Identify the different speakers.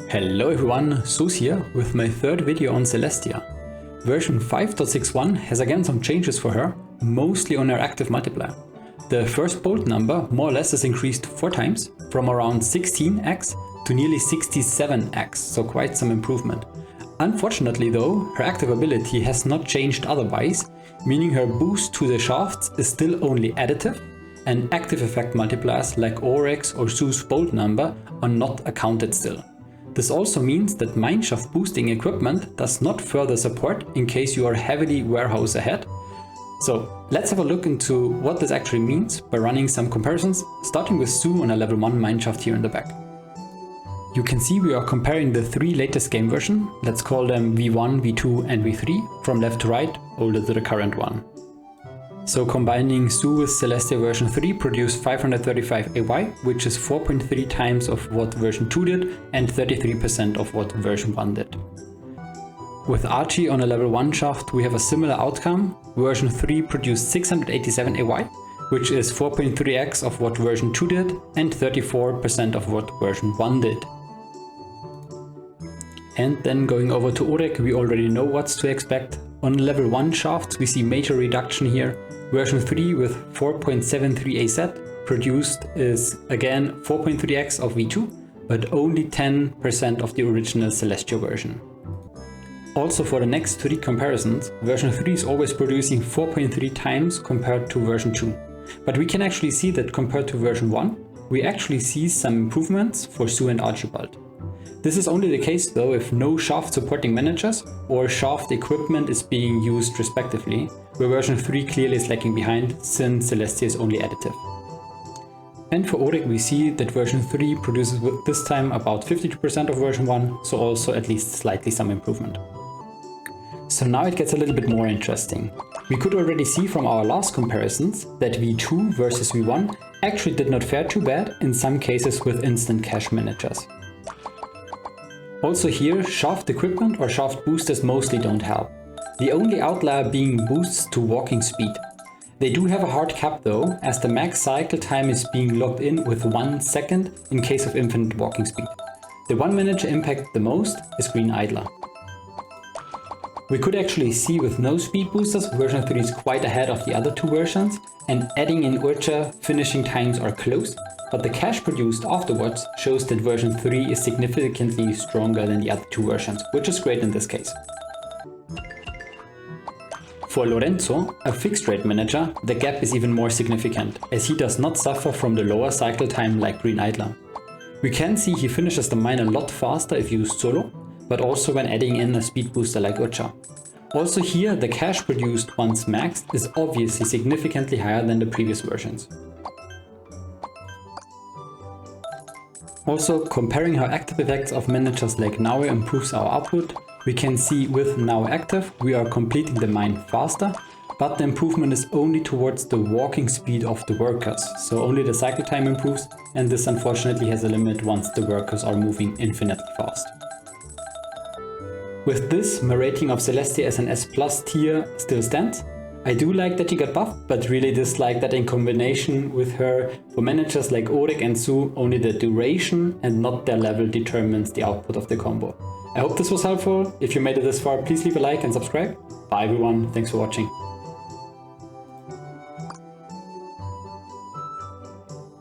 Speaker 1: Hello everyone, Sus here with my third video on Celestia. Version 5.61 has again some changes for her, mostly on her active multiplier. The first bolt number more or less is increased 4 times, from around 16x to nearly 67x, so quite some improvement. Unfortunately though, her active ability has not changed otherwise, meaning her boost to the shafts is still only additive, and active effect multipliers like Oryx or Su's bolt number are not accounted still. This also means that mineshaft boosting equipment does not further support in case you are heavily warehouse ahead. So let's have a look into what this actually means by running some comparisons, starting with Su on a level 1 mineshaft here in the back. You can see we are comparing the 3 latest game versions, let's call them V1, V2 and V3, from left to right, older to the current one. So combining Su with Celestia version 3 produced 535 AY, which is 4.3 times of what version 2 did and 33% of what version 1 did. With Archie on a level 1 shaft we have a similar outcome. Version 3 produced 687 AY, which is 4.3x of what version 2 did and 34% of what version 1 did. And then going over to Oryx, we already know what's to expect. On level 1 shafts we see major reduction here. Version 3 with 4.73 AZ produced is again 4.3x of V2, but only 10% of the original Celestia version. Also for the next 3 comparisons, version 3 is always producing 4.3 times compared to version 2. But we can actually see that compared to version 1, we actually see some improvements for Su and Archibald. This is only the case though if no shaft supporting managers or shaft equipment is being used respectively, where version 3 clearly is lagging behind since Celestia is only additive. And for Oryx we see that version 3 produces this time about 52% of version 1, so also at least slightly some improvement. So now it gets a little bit more interesting. We could already see from our last comparisons that V2 versus V1 actually did not fare too bad in some cases with instant cash managers. Also here, shaft equipment or shaft boosters mostly don't help. The only outlier being boosts to walking speed. They do have a hard cap though, as the max cycle time is being locked in with 1 second in case of infinite walking speed. The one manager impacted the most is Green Idler. We could actually see with no speed boosters, version 3 is quite ahead of the other 2 versions, and adding in Urcha, finishing times are close, but the cash produced afterwards shows that version 3 is significantly stronger than the other 2 versions, which is great in this case. For Lorenzo, a fixed rate manager, the gap is even more significant, as he does not suffer from the lower cycle time like Green Idler. We can see he finishes the mine a lot faster if used solo, but also when adding in a speed booster like Urcha. Also here, the cash produced once maxed is obviously significantly higher than the previous versions. Also, comparing how active effects of managers like Now improves our output, we can see with Now active we are completing the mine faster, but the improvement is only towards the walking speed of the workers, so only the cycle time improves, and this unfortunately has a limit once the workers are moving infinitely fast. With this, my rating of Celestia as an S+ tier still stands. I do like that she got buffed, but really dislike that in combination with her, for managers like Oryx and Su, only the duration and not their level determines the output of the combo. I hope this was helpful. If you made it this far, please leave a like and subscribe. Bye everyone, thanks for watching.